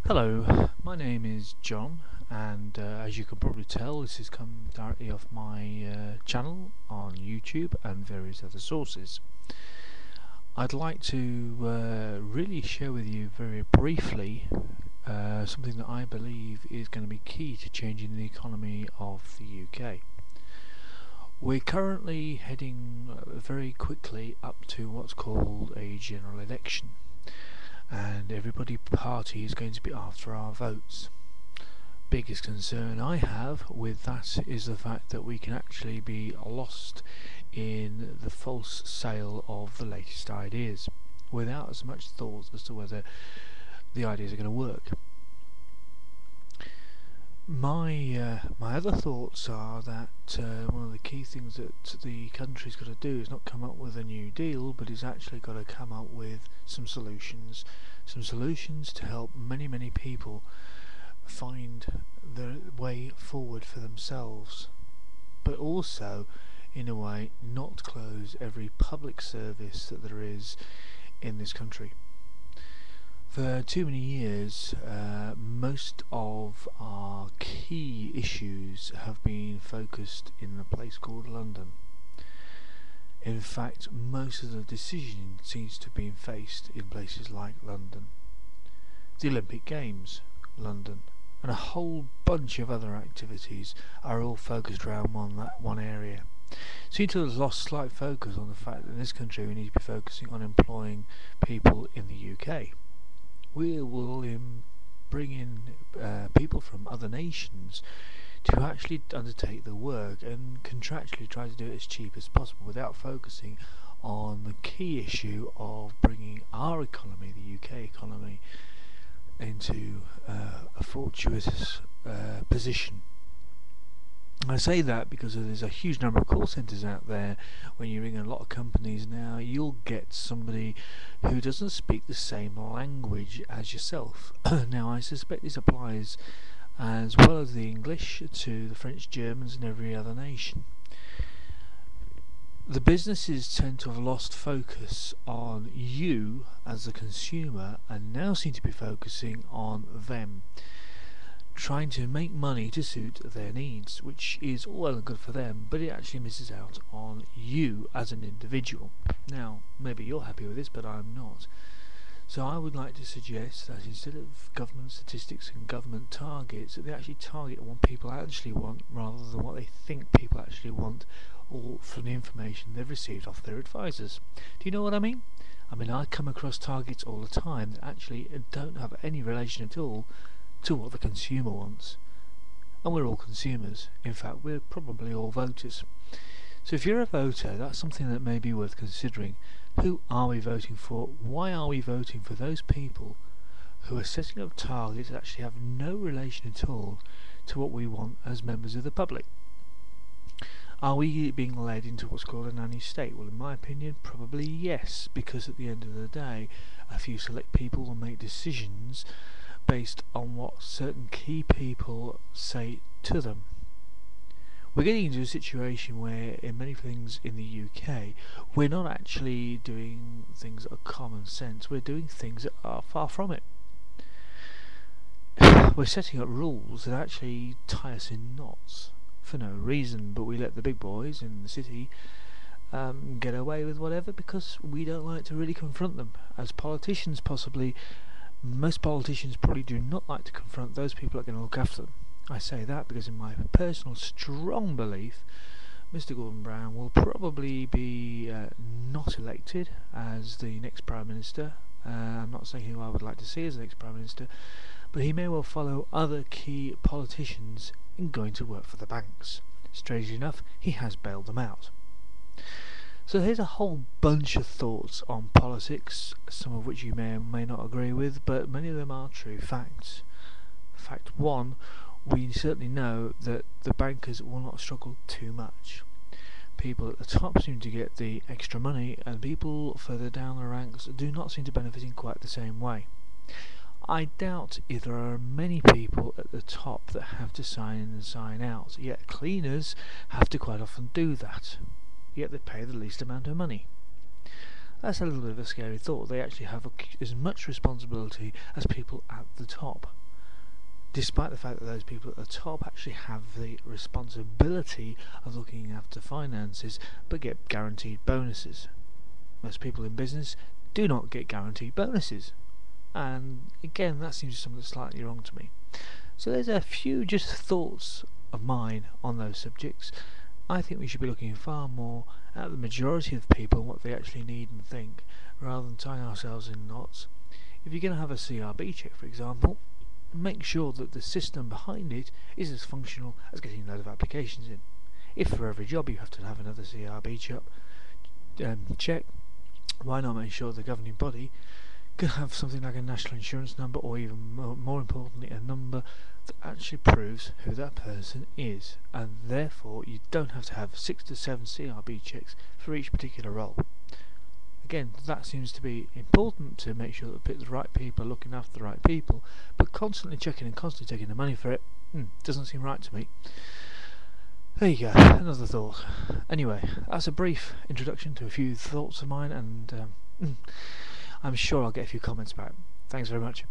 Hello, my name is John, and as you can probably tell, this has come directly off my channel on YouTube and various other sources. I'd like to really share with you very briefly something that I believe is going to be key to changing the economy of the UK. We're currently heading very quickly up to what's called a general election, and every party is going to be after our votes. Biggest concern I have with that is the fact that we can actually be lost in the false sale of the latest ideas without as much thought as to whether the ideas are going to work. My other thoughts are that one of the key things that the country's got to do is not come up with a new deal, but it's actually got to come up with some solutions to help many people find the way forward for themselves, but also in a way not close every public service that there is in this country. For too many years, most of our key issues have been focused in a place called London. In fact, most of the decision seems to have been faced in places like London. The Olympic Games, London, and a whole bunch of other activities are all focused around that one area. Seem to have lost slight focus on the fact that in this country we need to be focusing on employing people in the UK. We will bring in people from other nations to actually undertake the work and contractually try to do it as cheap as possible without focusing on the key issue of bringing our economy, the UK economy, into a fortuitous position. I say that because there's a huge number of call centres out there. When you ring a lot of companies now, you'll get somebody who doesn't speak the same language as yourself. Now, I suspect this applies as well as the English to the French, Germans and every other nation. The businesses tend to have lost focus on you as a consumer and now seem to be focusing on them, trying to make money to suit their needs, which is all well and good for them, but it actually misses out on you as an individual. Now, maybe you're happy with this, but I'm not. So I would like to suggest that instead of government statistics and government targets, that they actually target what people actually want rather than what they think people actually want, or from the information they've received off their advisors. Do you know what I mean? I come across targets all the time that actually don't have any relation at all to what the consumer wants. And we're all consumers. In fact, we're probably all voters. So if you're a voter, that's something that may be worth considering. Who are we voting for? Why are we voting for those people who are setting up targets that actually have no relation at all to what we want as members of the public? Are we being led into what's called a nanny state? Well, in my opinion, probably yes, because at the end of the day, a few select people will make decisions based on what certain key people say to them. We're getting into a situation where in many things in the UK we're not actually doing things that are common sense, we're doing things that are far from it. We're setting up rules that actually tie us in knots for no reason, but we let the big boys in the city get away with whatever because we don't like to really confront them. As politicians, most politicians probably do not like to confront those people that are going to look after them. I say that because in my personal strong belief, Mr Gordon Brown will probably be not elected as the next Prime Minister. I'm not saying who I would like to see as the next Prime Minister, but he may well follow other key politicians in going to work for the banks. Strangely enough, he has bailed them out. So here's a whole bunch of thoughts on politics, some of which you may or may not agree with, but many of them are true facts. Fact 1, we certainly know that the bankers will not struggle too much. People at the top seem to get the extra money, and people further down the ranks do not seem to benefit in quite the same way. I doubt if there are many people at the top that have to sign in and sign out, yet cleaners have to quite often do that, yet they pay the least amount of money. That's a little bit of a scary thought. They actually have as much responsibility as people at the top, despite the fact that those people at the top actually have the responsibility of looking after finances but get guaranteed bonuses. Most people in business do not get guaranteed bonuses, and again that seems something that's slightly wrong to me. So there's a few just thoughts of mine on those subjects. I think we should be looking far more at the majority of people and what they actually need and think, rather than tying ourselves in knots. If you're going to have a CRB check, for example, make sure that the system behind it is as functional as getting a load of applications in. If for every job you have to have another CRB check, why not make sure the governing body can have something like a national insurance number, or even more importantly a number that actually proves who that person is, and therefore you don't have to have 6 to 7 CRB checks for each particular role. Again, that seems to be important to make sure that the right people are looking after the right people, but constantly checking and constantly taking the money for it doesn't seem right to me. There you go, another thought. Anyway, that's a brief introduction to a few thoughts of mine, and I'm sure I'll get a few comments back. Thanks very much.